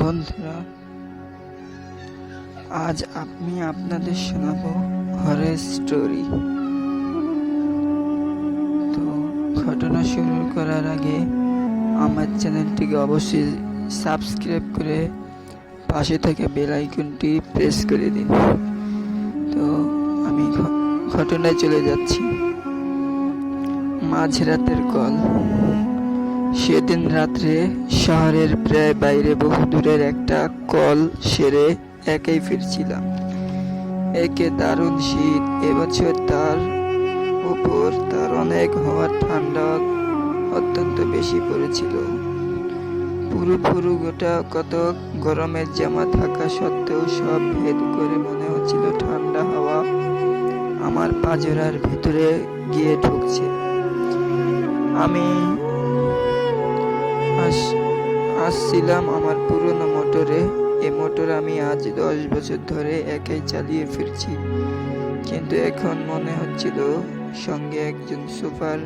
বন্ধুরা, আজ আমি আপনাদের শোনাবো হরর স্টোরি। তো ঘটনা শুরু করার আগে আমার চ্যানেলটিকে অবশ্যই সাবস্ক্রাইব করে পাশে থেকে বেল আইকনটি প্রেস করে দিন। তো আমি ঘটনায় চলে যাচ্ছি। মাঝরাতের কল। সেদিন রাত্রে শহরের প্রায় বাইরে বহু দূরের একটা কল সেরে একাই ফিরছিলাম। একে দারুণ শীত। এবছর তার উপর তার অনেক হওয়ার ঠান্ডা অত্যন্ত বেশি পড়েছিল। পুরো গোটা কত গরমের জামা থাকা সত্ত্বেও সব ভেদ করে মনে হচ্ছিল ঠান্ডা হাওয়া আমার পাজরার ভিতরে গিয়ে ঢুকছে। আমি আসছিলাম আমার পুরনো মোটরে। এ মোটর আমি আজ 10 বছর ধরে একাই চালিয়ে ফিরছি, কিন্তু এখন মনে হচ্ছিল সঙ্গে একজন সুপার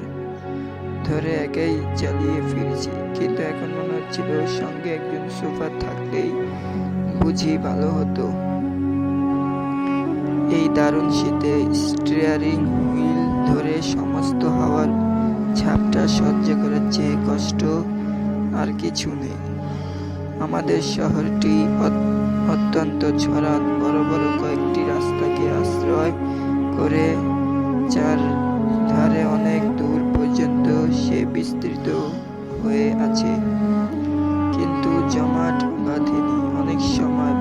ধরে একাই চালিয়ে ফিরছি, কিন্তু এখন মনে হচ্ছিল সঙ্গে একজন সুপার থাকলেই বুঝি ভালো হতো। এই দারুণ শীতে স্টিয়ারিং হুইল ধরে সমস্ত হাওয়ার ঝাপটা সহ্য করার চেয়ে কষ্ট আর কিছু নেই। আমাদের শহরটি অত্যন্ত ছড়ান বড় বড় কয়েকটি রাস্তাকে আশ্রয় করে চার ধারে অনেক দূর পর্যন্ত সে বিস্তৃত হয়ে আছে, কিন্তু জমাট বাঁধেনি। অনেক সময়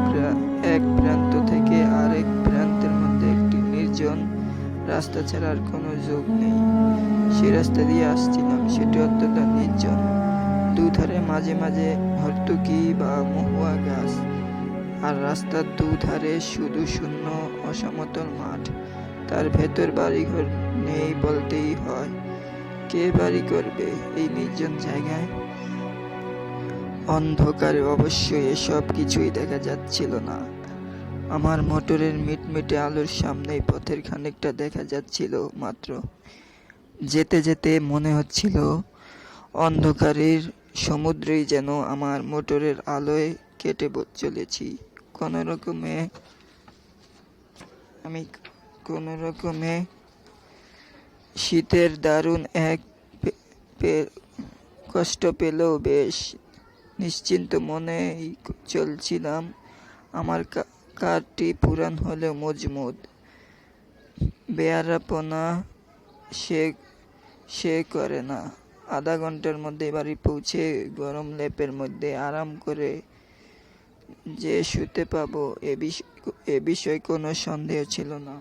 এক প্রান্ত থেকে আরেক প্রান্তের মধ্যে একটি নির্জন রাস্তা ছাড়ার কোনো যোগ নেই। সে রাস্তা দিয়ে আসছিলাম, সেটি অত্যন্ত নির্জন। দুধারে মাঝে মাঝে হর্তুকি বা মহুয়া গাছ, আর রাস্তার দুধারে শুধু শূন্য অসমতল মাঠ। তার ভেতর বাড়িঘর নেই বলতেই হয়। কে বাড়ি করবে এই নির্জন জায়গায়? অন্ধকারে অবশ্যই এসব কিছুই দেখা যাচ্ছিল না। আমার মোটরের মিটমিটে আলোর সামনেই পথের খানিকটা দেখা যাচ্ছিল মাত্র। যেতে যেতে মনে হচ্ছিল অন্ধকারের সমুদ্রেই যেন আমার মোটরের আলোয় কেটে চলেছি। কোনো রকমে শীতের দারুণ এক কষ্ট পেলেও বেশ নিশ্চিন্ত মনেই চলছিলাম। আমার কারটি পুরান হলেও মজবুত। বেয়ারাপনা সে করে না। আধা ঘন্টার মধ্যে বাড়ি পৌঁছে গরম লেপের মধ্যে আরাম করে যে শুতে পাবো এ বিষয়ে কোনো সন্দেহ ছিল না।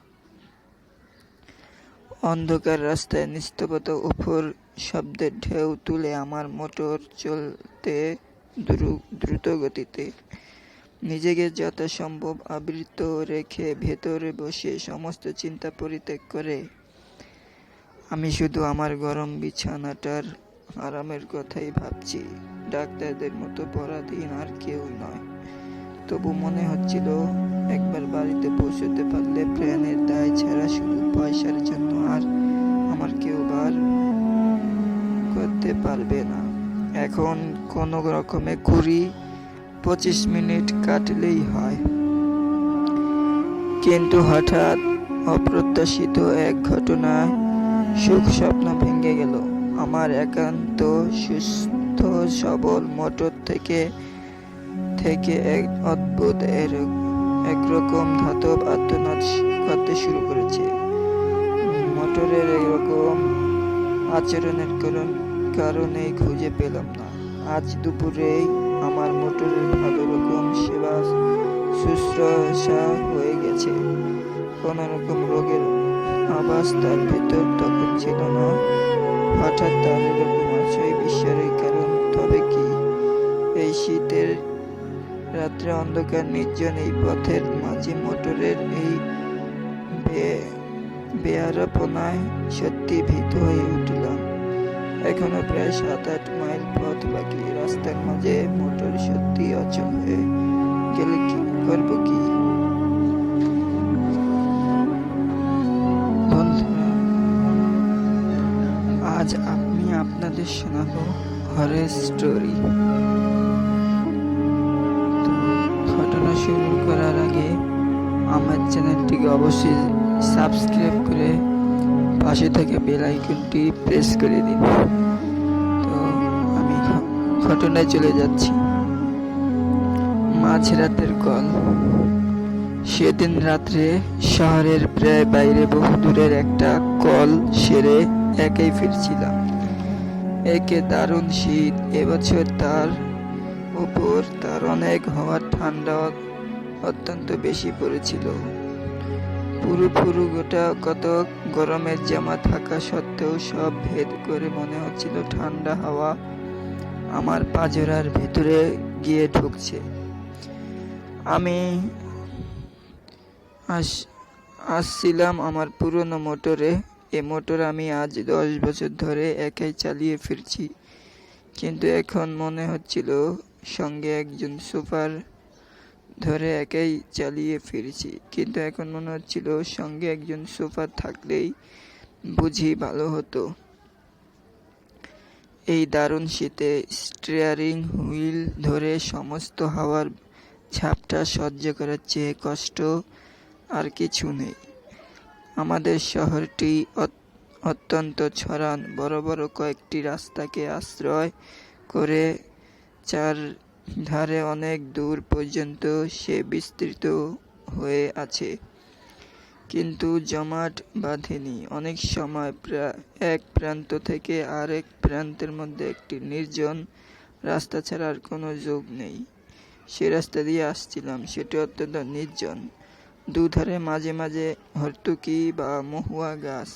অন্ধকার রাস্তায় নিস্তব্ধতা উপর শব্দের ঢেউ তুলে আমার মোটর চলতে দ্রুত গতিতে। নিজেকে যথাসম্ভব আবৃত রেখে ভেতরে বসে সমস্ত চিন্তা পরিত্যাগ করে আমি শুধু আমার গরম বিছানাটার আরামের কথাই ভাবছি। ডাক্তারদের মতো পরাধীন আর কেউ নয়। তবু মনে হচ্ছিল একবার বাড়িতে পৌঁছতে পারলে প্রাণের দায় ছাড়া শুধু পয়সার জন্য আর আমার কেউ বার করতে পারবে না। এখন কোনো রকমে 20-25 মিনিট কাটলেই হয়। কিন্তু হঠাৎ অপ্রত্যাশিত এক ঘটনায় সুখ স্বপ্ন ভেঙে গেল। আমার একান্ত সুস্থ সবল মোটর থেকে এক অদ্ভুত একরকম ধাতব আর্তনাদ করতে শুরু করেছে। মোটরের এরকম আচরণের কারণে খুঁজে পেলাম না। আজ দুপুরেই আমার মোটরের ভালো রকম সেবা শুশ্রূষা হয়ে গেছে। কোন রকম রোগের আভাস তার ভেতর তখন ছিল না। হঠাৎ তার এরকম আশয় বিস্ময়ের কারণ তবে কি? এই শীতের রাত্রে অন্ধকার নির্জন এই পথের মাঝে মোটরের এই বেয়ারাপনায় সত্যি ভীত হয়ে উঠলাম। এখনো প্রায় 7-8 মাইল পথ বাকি। রাস্তার মাঝে মোটর সত্যি অচল হয়ে গেলে কি করবো কি? বন্ধুরা, আজ আমি আপনাদের শোনাবো হরর স্টোরি। তো চ্যানেলটিকে অবশ্যই সাবস্ক্রাইব করে পাশে থেকে বেল আইকনটি প্রেস করে দিন। তো আমি ঘটনায় চলে যাচ্ছি। মাঝরাতের কল। সেদিন রাত্রে শহরের প্রায় বাইরে বহু দূরের একটা কল সেরে একাই ফিরছিলাম। একে দারুণ শীত, এবছর তার উপর তার অনেক হওয়ার ঠান্ডা অত্যন্ত বেশি পড়েছিল। পুরো গোটা কত গরমের জামা থাকা সত্ত্বেও সব ভেদ করে মনে হচ্ছিল ঠান্ডা হাওয়া আমার পাজরার ভেতরে গিয়ে ঢুকছে। আমি আসছিলাম আমার পুরনো মোটরে। এ মোটর আমি আজ 10 বছর ধরে একাই চালিয়ে ফিরছি, কিন্তু এখন মনে হচ্ছিল সঙ্গে একজন সুপার ধরে একাই চালিয়ে ফিরছি কিন্তু এখন মনে হচ্ছিল সঙ্গে একজন সুপার থাকলেই বুঝি ভালো হতো। এই দারুণ শীতে স্টিয়ারিং হুইল ধরে সমস্ত হাওয়ার ঝাপটা সহ্য করার চেয়ে কষ্ট আর কিছু নেই। আমাদের শহরটি অত্যন্ত ছড়ান, বড় বড় কয়েকটি রাস্তাকে আশ্রয় করে চার ধারে অনেক দূর পর্যন্ত সে বিস্তৃত হয়ে আছে, কিন্তু জমাট বাঁধেনি। অনেক সময় এক প্রান্ত থেকে আরেক প্রান্তের মধ্যে একটি নির্জন রাস্তা ছাড়া আর কোনো যোগ নেই। সে রাস্তা দিয়ে আসছিলাম, সেটি অত্যন্ত নির্জন। দুধারে মাঝে মাঝে হর্তুকি বা মহুয়া গাছ।